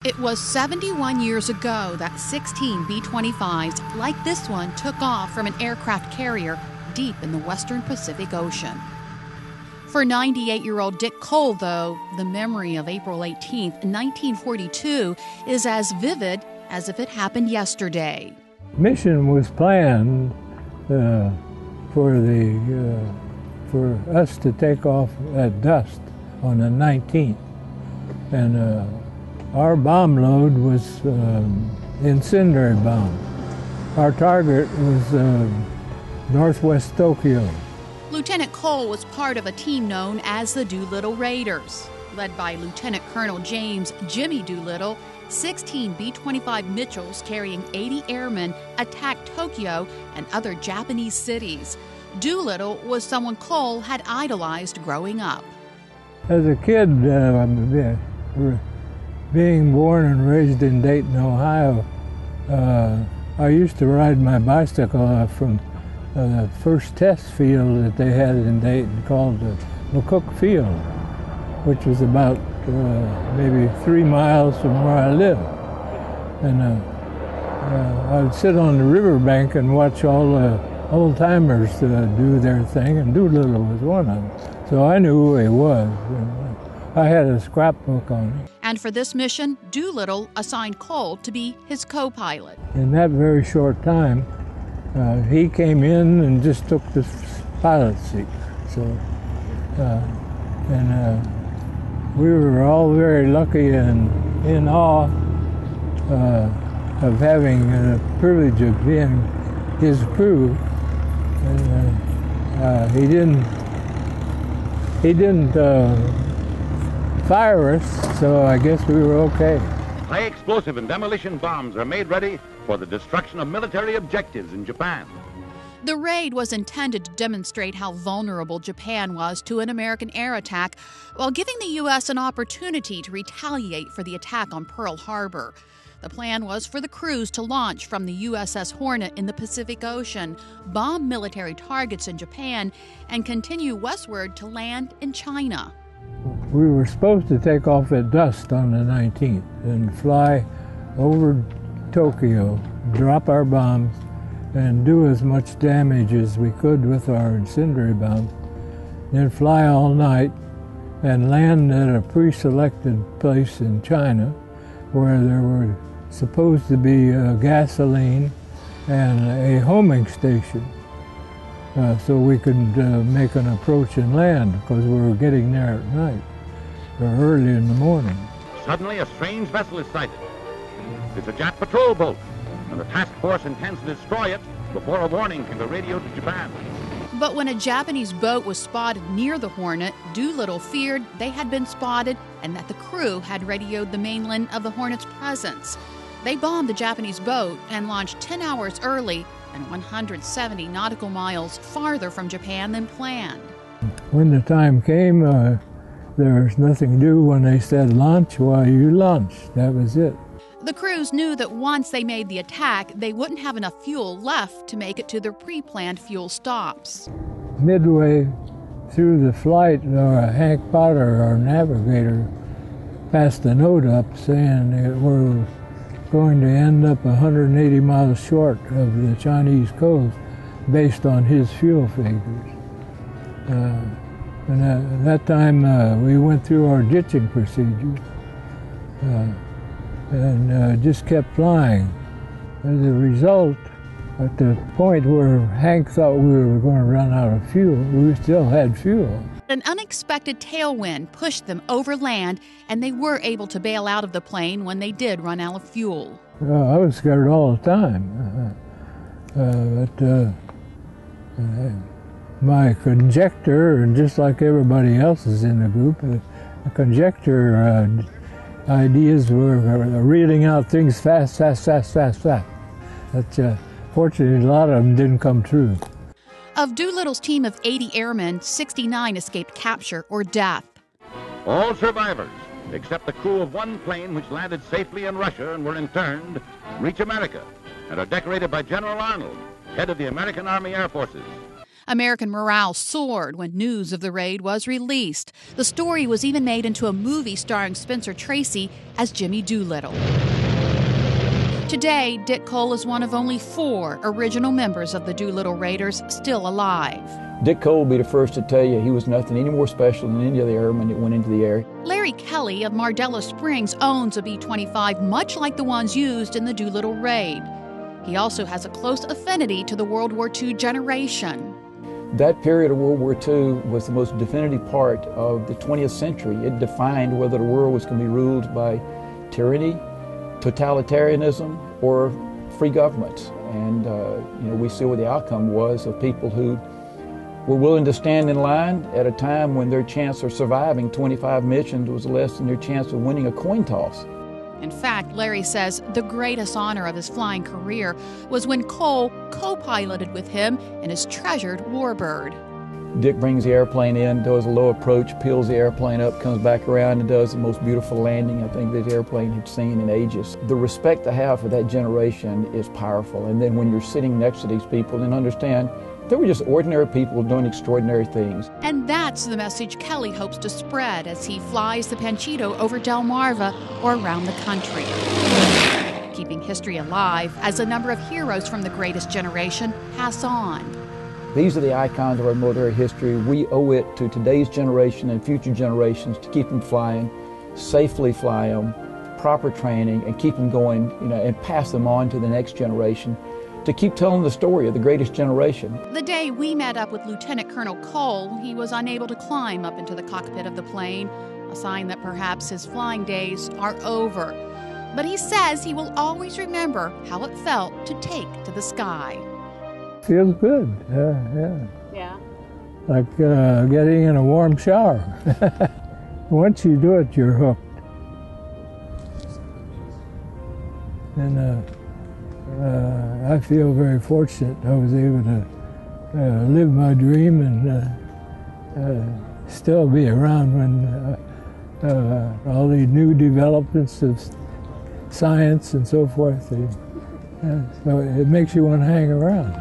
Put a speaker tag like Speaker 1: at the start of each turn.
Speaker 1: It was 71 years ago that 16 B-25s like this one took off from an aircraft carrier deep in the western Pacific Ocean. For 98-year-old Dick Cole, though, the memory of April 18, 1942 is as vivid as if it happened yesterday.
Speaker 2: Mission was planned for us to take off at dusk on the 19th, and our bomb load was incendiary bomb. Our target was northwest Tokyo.
Speaker 1: Lieutenant Cole was part of a team known as the Doolittle Raiders. Led by Lieutenant Colonel James Jimmy Doolittle, 16 B-25 Mitchells carrying 80 airmen attacked Tokyo and other Japanese cities. Doolittle was someone Cole had idolized growing up.
Speaker 2: As a kid, being born and raised in Dayton, Ohio, I used to ride my bicycle from the first test field that they had in Dayton called the McCook Field, which was about maybe 3 miles from where I live. And I would sit on the riverbank and watch all the old-timers do their thing, and Doolittle was one of them. So I knew who he was. I had a scrapbook on him.
Speaker 1: And for this mission, Doolittle assigned Cole to be his co-pilot.
Speaker 2: In that very short time, he came in and just took the pilot seat. So, we were all very lucky and in awe of having the privilege of being his crew. And he didn't fire us, so I guess we were okay.
Speaker 3: High explosive and demolition bombs are made ready for the destruction of military objectives in Japan.
Speaker 1: The raid was intended to demonstrate how vulnerable Japan was to an American air attack, while giving the U.S. an opportunity to retaliate for the attack on Pearl Harbor. The plan was for the crews to launch from the USS Hornet in the Pacific Ocean, bomb military targets in Japan, and continue westward to land in China.
Speaker 2: We were supposed to take off at dusk on the 19th and fly over Tokyo, drop our bombs, and do as much damage as we could with our incendiary bombs, then fly all night and land at a pre-selected place in China where there were supposed to be gasoline and a homing station, so we could make an approach and land, because we were getting there at night or early in the morning.
Speaker 3: Suddenly a strange vessel is sighted. It's a Jap patrol boat, and the task force intends to destroy it before a warning can be radioed to Japan.
Speaker 1: But when a Japanese boat was spotted near the Hornet, Doolittle feared they had been spotted and that the crew had radioed the mainland of the Hornet's presence. They bombed the Japanese boat and launched 10 hours early and 170 nautical miles farther from Japan than planned.
Speaker 2: When the time came, there was nothing to do. When they said launch, why, you launched. That was it.
Speaker 1: The crews knew that once they made the attack, they wouldn't have enough fuel left to make it to their pre-planned fuel stops.
Speaker 2: Midway through the flight, Hank Potter, our navigator, passed a note up saying that we're going to end up 180 miles short of the Chinese coast based on his fuel figures. And at that time, we went through our ditching procedures and just kept flying. As a result, at the point where Hank thought we were going to run out of fuel, we still had fuel.
Speaker 1: An unexpected tailwind pushed them over land, and they were able to bail out of the plane when they did run out of fuel.
Speaker 2: I was scared all the time. My conjecture, and just like everybody else's in the group, the conjecture ideas were reading out things fast. But fortunately, a lot of them didn't come true.
Speaker 1: Of Doolittle's team of 80 airmen, 69 escaped capture or death.
Speaker 3: All survivors, except the crew of one plane which landed safely in Russia and were interned, reach America and are decorated by General Arnold, head of the American Army Air Forces.
Speaker 1: American morale soared when news of the raid was released. The story was even made into a movie starring Spencer Tracy as Jimmy Doolittle. Today, Dick Cole is one of only 4 original members of the Doolittle Raiders still alive.
Speaker 4: Dick Cole will be the first to tell you he was nothing any more special than any other airman that went into the air.
Speaker 1: Larry Kelly of Mardella Springs owns a B-25 much like the ones used in the Doolittle raid. He also has a close affinity to the World War II generation.
Speaker 4: That period of World War II was the most definitive part of the 20th century. It defined whether the world was going to be ruled by tyranny, totalitarianism, or free governments. And we see what the outcome was of people who were willing to stand in line at a time when their chance of surviving 25 missions was less than their chance of winning a coin toss.
Speaker 1: In fact, Larry says the greatest honor of his flying career was when Cole co-piloted with him in his treasured Warbird.
Speaker 4: Dick brings the airplane in, does a low approach, peels the airplane up, comes back around and does the most beautiful landing I think this airplane had seen in ages. The respect I have for that generation is powerful. And then when you're sitting next to these people and understand they were just ordinary people doing extraordinary things.
Speaker 1: And that's the message Kelly hopes to spread as he flies the Panchito over Delmarva or around the country. Keeping history alive as a number of heroes from the greatest generation pass on.
Speaker 4: These are the icons of our military history. We owe it to today's generation and future generations to keep them flying, safely fly them, proper training, and keep them going, and pass them on to the next generation, to keep telling the story of the greatest generation.
Speaker 1: The day we met up with Lieutenant Colonel Cole, he was unable to climb up into the cockpit of the plane, a sign that perhaps his flying days are over. But he says he will always remember how it felt to take to the sky.
Speaker 2: Feels good, yeah. Like getting in a warm shower. Once you do it, you're hooked. And I feel very fortunate I was able to live my dream and still be around when all the new developments of science and so forth. So it makes you want to hang around.